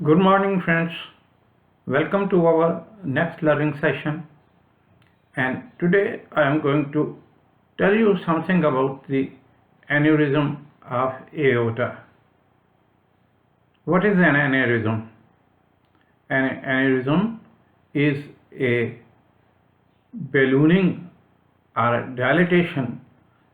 Good morning, friends. Welcome to our next learning session. And today I am going to tell you something about the aneurysm of aorta. What is an aneurysm? An aneurysm is a ballooning or dilatation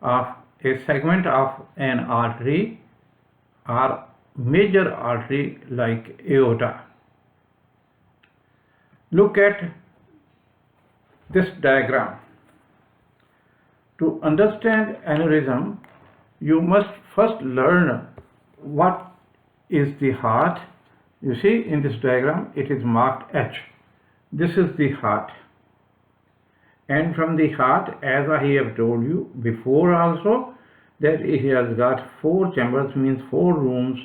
of a segment of an artery or major artery like aorta. Look at this diagram. To understand aneurysm, you must first learn what is the heart. You see in this diagram it is marked H. This is the heart. And from the heart, as I have told you before also, that it has got 4 chambers, means 4 rooms.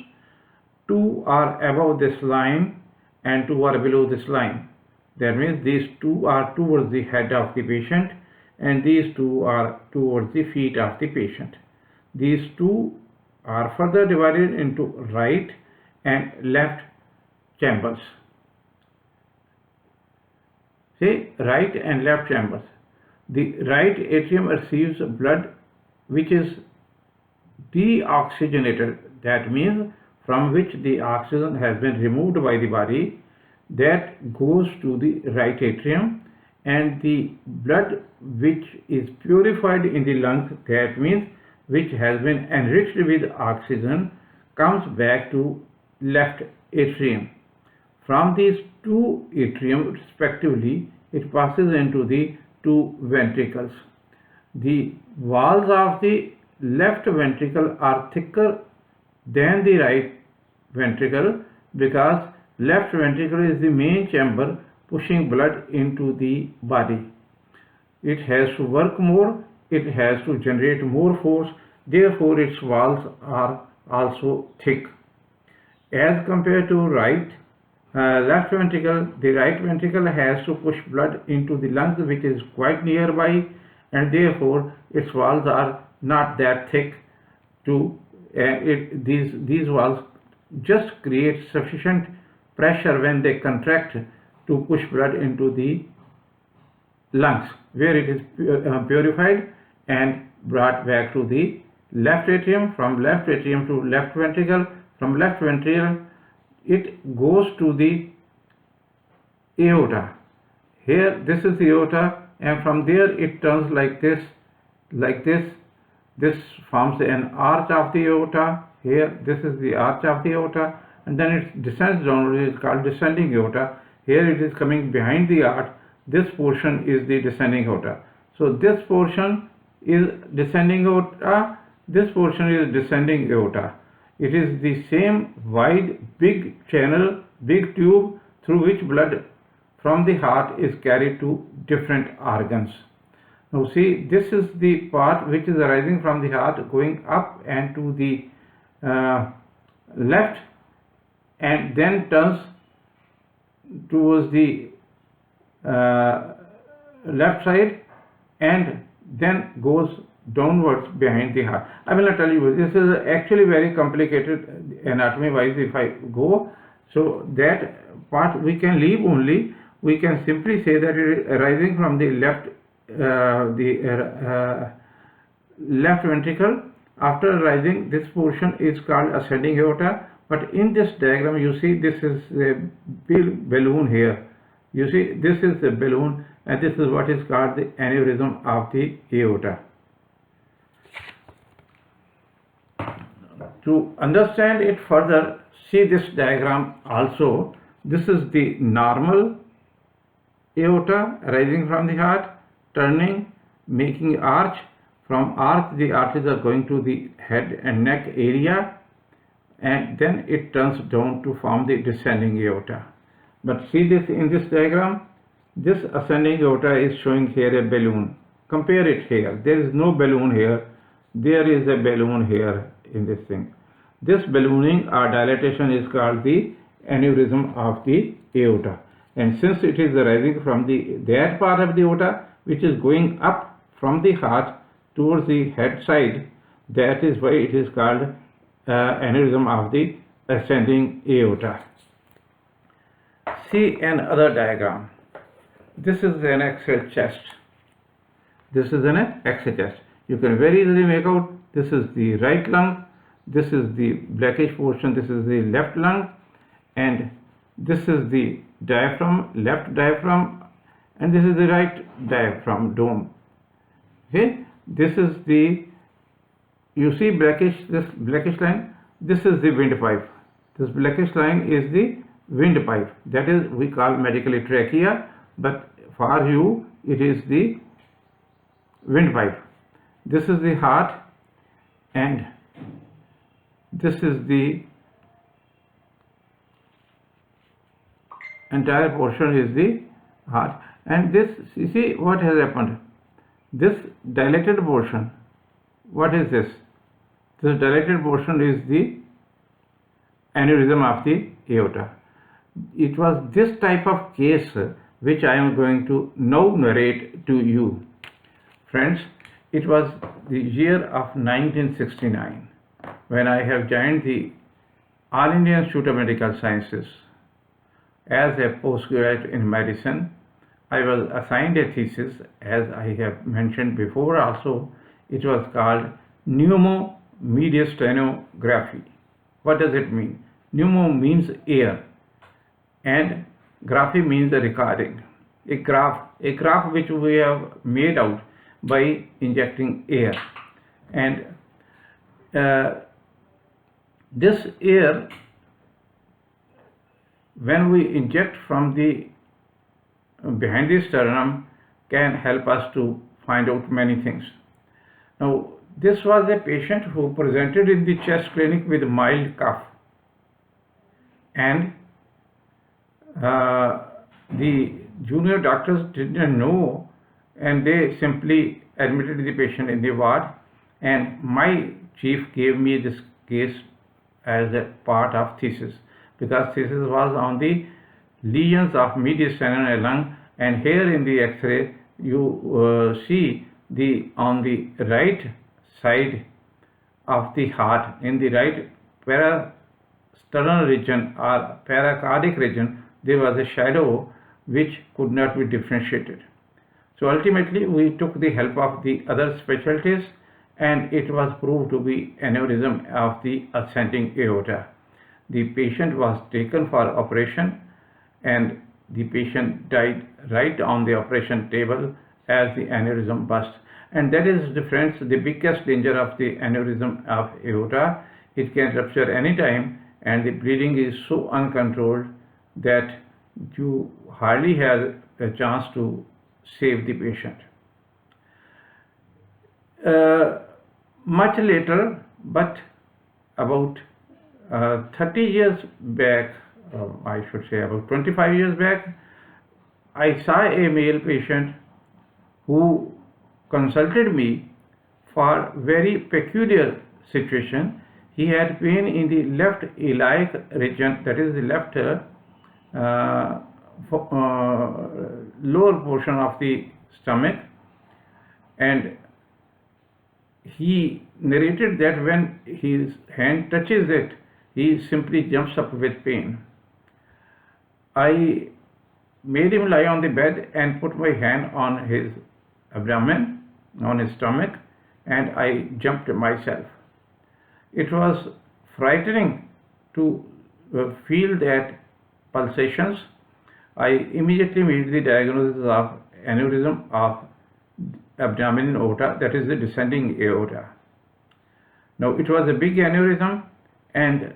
2 are above this line and 2 are below this line. That means these 2 are towards the head of the patient and these 2 are towards the feet of the patient. These 2 are further divided into right and left chambers. See, right and left chambers. The right atrium receives blood which is deoxygenated, that means from which the oxygen has been removed by the body, that goes to the right atrium, and the blood which is purified in the lungs, that means which has been enriched with oxygen, comes back to left atrium. From these 2 atriums respectively, it passes into the 2 ventricles. The walls of the left ventricle are thicker than the right ventricle because left ventricle is the main chamber pushing blood into the body. It has to work more, it has to generate more force, therefore its walls are also thick. As compared to left ventricle, the right ventricle has to push blood into the lungs which is quite nearby, and therefore its walls are not that thick. These walls just create sufficient pressure when they contract to push blood into the lungs, where it is purified and brought back to the left atrium. From left atrium to left ventricle, from left ventricle it goes to the aorta. Here this is the aorta, and from there it turns like this. This forms an arch of the aorta. Here this is the arch of the aorta, and then it descends downward. It is called descending aorta. Here it is coming behind the arch. This portion is the descending aorta. So this portion is descending aorta. This portion is descending aorta. It is the same wide, big channel, big tube through which blood from the heart is carried to different organs. Now see, this is the part which is arising from the heart, going up and to the left, and then turns towards the left side and then goes downwards behind the heart. I will not tell you, this is actually very complicated anatomy wise if I go, so that part we can leave only. We can simply say that it is arising from the left ventricle. After arising, this portion is called ascending aorta, but in this diagram you see this is a balloon here. You see this is the balloon, and this is what is called the aneurysm of the aorta. To understand it further, see this diagram also. This is the normal aorta arising from the heart, turning, making arch. From arch, the arteries are going to the head and neck area, and then it turns down to form the descending aorta. But see this in this diagram, this ascending aorta is showing here a balloon. Compare it here. There is no balloon here. There is a balloon here in this thing. This ballooning or dilatation is called the aneurysm of the aorta. And since it is arising from that part of the aorta which is going up from the heart towards the head side, that is why it is called aneurysm of the ascending aorta. see another diagram. This is an X-ray chest. This is an X-ray chest. You can very easily make out this is the right lung, this is the blackish portion, this is the left lung, and this is the diaphragm, left diaphragm, and this is the right diaphragm dome. Okay, this is the, you see blackish, this blackish line, this is the windpipe. This blackish line is the windpipe. That is, we call medically trachea, but for you it is the windpipe. This is the heart, and this is the entire portion is the heart. And this, you see what has happened. This dilated portion, what is this? This dilated portion is the aneurysm of the aorta. It was this type of case which I am going to now narrate to you. Friends, it was the year of 1969 when I have joined the All India Institute of Medical Sciences as a postgraduate in medicine. I was assigned a thesis, as I have mentioned before also. It was called pneumomediastinography. What does it mean? Pneumo means air, and graphy means the recording. A graph which we have made out by injecting air. And this air, when we inject from the behind the sternum, can help us to find out many things. Now, this was a patient who presented in the chest clinic with mild cough, and the junior doctors didn't know, and they simply admitted the patient in the ward, and my chief gave me this case as a part of thesis, because thesis was on the lesions of mediastinal lung. And here in the X-ray you see the on the right side of the heart, in the right parasternal region or paracardic region, there was a shadow which could not be differentiated. So ultimately we took the help of the other specialties, and it was proved to be aneurysm of the ascending aorta. The patient was taken for operation, and the patient died right on the operation table as the aneurysm burst. And that is, friends, the biggest danger of the aneurysm of aorta. It can rupture anytime, and the bleeding is so uncontrolled that you hardly have a chance to save the patient. Much later, but about 30 years back, I should say about 25 years back, I saw a male patient who consulted me for very peculiar situation. He had pain in the left iliac region, that is the left lower portion of the stomach, and he narrated that when his hand touches it, he simply jumps up with pain. I made him lie on the bed and put my hand on his abdomen, on his stomach, and I jumped myself. It was frightening to feel that pulsations. I immediately made the diagnosis of aneurysm of abdominal aorta, that is the descending aorta. Now it was a big aneurysm, and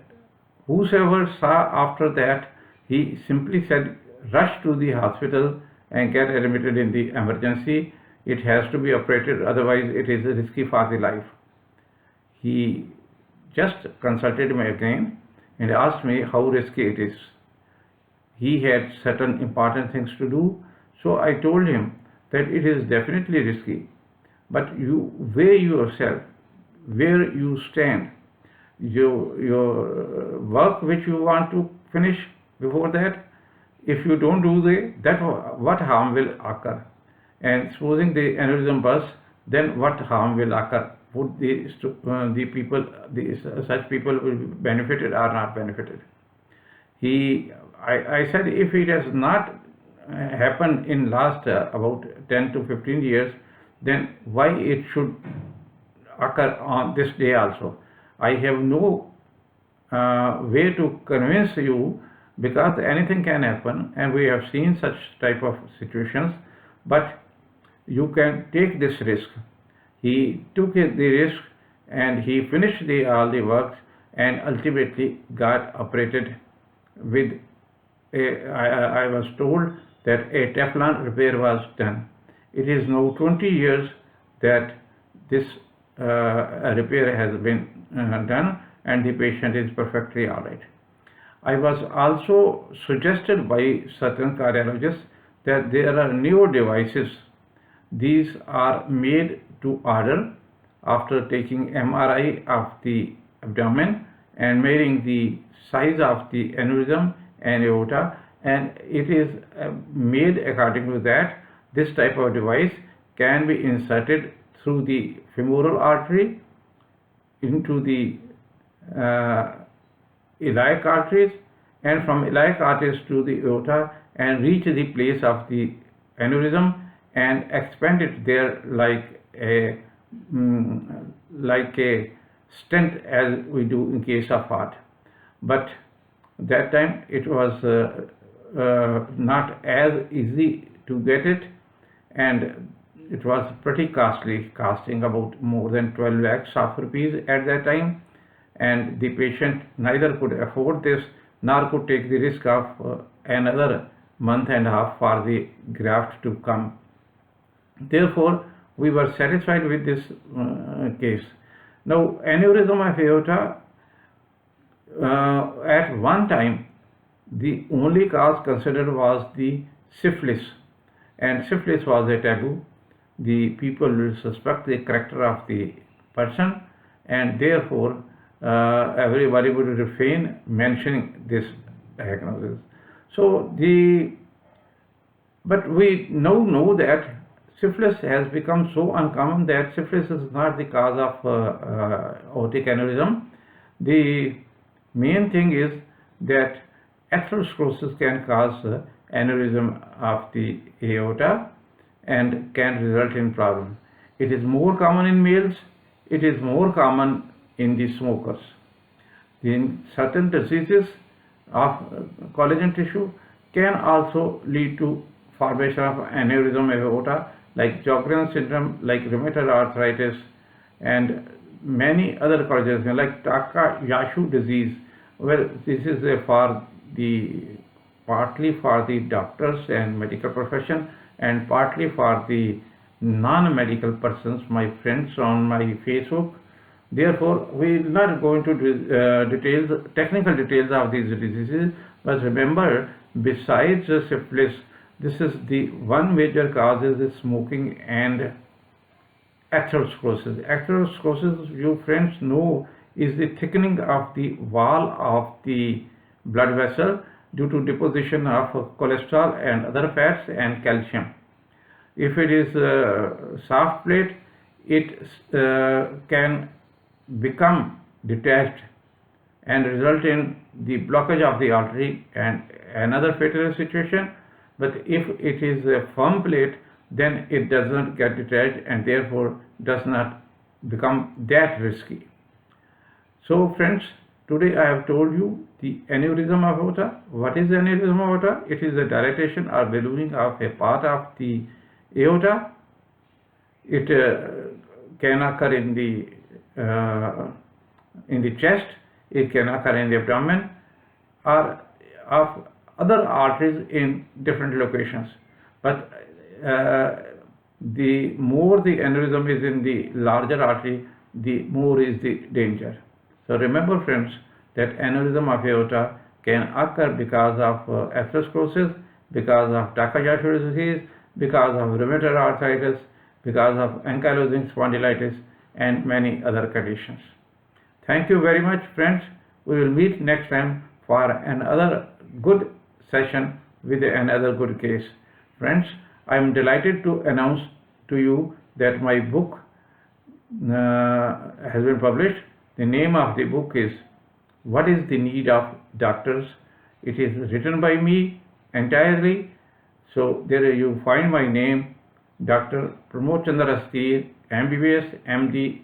whosoever saw after that, he simply said, rush to the hospital and get admitted in the emergency. It has to be operated, otherwise it is risky for the life. He just consulted me again and asked me how risky it is. He had certain important things to do, so I told him that it is definitely risky, but you weigh yourself, where you stand, your work which you want to finish before that. If you don't do that, what harm will occur? And supposing the aneurysm bursts, then what harm will occur? Would such people will be benefited or not benefited? I said if it has not happened in last about 10 to 15 years, then why it should occur on this day also? I have no way to convince you, because anything can happen and we have seen such type of situations, but you can take this risk. He took the risk and he finished all the works and ultimately got operated with I was told that a Teflon repair was done. It is now 20 years that this repair has been done and the patient is perfectly alright. I was also suggested by certain cardiologists that there are new devices. These are made to order after taking MRI of the abdomen and measuring the size of the aneurysm and aorta, and it is made according to that. This type of device can be inserted through the femoral artery into the iliac arteries, and from iliac arteries to the aorta, and reach the place of the aneurysm and expand it there like a stent, as we do in case of heart. But that time it was not as easy to get it, and it was pretty costly, costing about more than 12 lakhs of rupees at that time, and the patient neither could afford this nor could take the risk of another month and a half for the graft to come. Therefore, we were satisfied with this case. Now, aneurysm of aorta, at one time, the only cause considered was the syphilis, and syphilis was a taboo. The people will suspect the character of the person, and therefore everybody would refrain mentioning this diagnosis. But we now know that syphilis has become so uncommon that syphilis is not the cause of aortic aneurysm. The main thing is that atherosclerosis can cause aneurysm of the aorta and can result in problem. It is more common in males. It is more common in the smokers. In certain diseases of collagen tissue can also lead to formation of aneurysm of aorta, like Sjogren's syndrome, like rheumatoid arthritis, and many other conditions like Takayasu disease. Well, this is partly for the doctors and medical profession, and partly for the non-medical persons, my friends on my Facebook. Therefore, we will not go into technical details of these diseases, but remember, besides syphilis, this is the one major cause is smoking and atherosclerosis. Atherosclerosis, you friends know, is the thickening of the wall of the blood vessel due to deposition of cholesterol and other fats and calcium. If it is soft plate, it can become detached and result in the blockage of the artery and another fatal situation. But if it is a firm plate, then it does not get detached and therefore does not become that risky. So friends, today I have told you the aneurysm of aorta. What is aneurysm of aorta? It is a dilatation or ballooning of a part of the aorta. It can occur in the chest, it can occur in the abdomen, or of other arteries in different locations. But the more the aneurysm is in the larger artery, the more is the danger. So remember friends, that aneurysm of aorta can occur because of atherosclerosis, because of Takayasu disease, because of rheumatoid arthritis, because of ankylosing spondylitis, and many other conditions. Thank you very much friends. We will meet next time for another good session with another good case. Friends, I am delighted to announce to you that my book has been published. The name of the book is What is the Need of Doctors? It is written by me entirely. So there you find my name, Dr. Pramod Chandra Astir, MBBS, MD,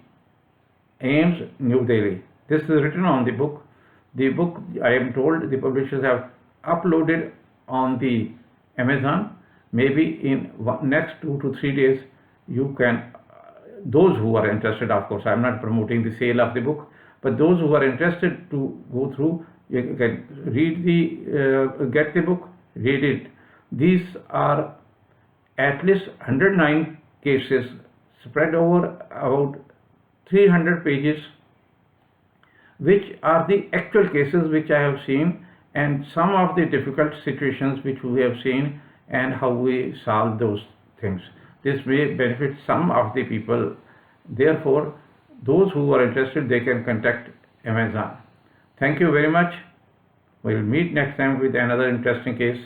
AIMS, New Delhi. This is written on the book. The book, I am told, the publishers have uploaded on the Amazon. Maybe in next 2 to 3 days, you can, those who are interested, of course, I am not promoting the sale of the book, but those who are interested to go through, you can read get the book, read it. These are at least 109 cases spread over about 300 pages, which are the actual cases which I have seen, and some of the difficult situations which we have seen and how we solve those things. This may benefit some of the people. Therefore, those who are interested, they can contact Amazon. Thank you very much. We'll meet next time with another interesting case.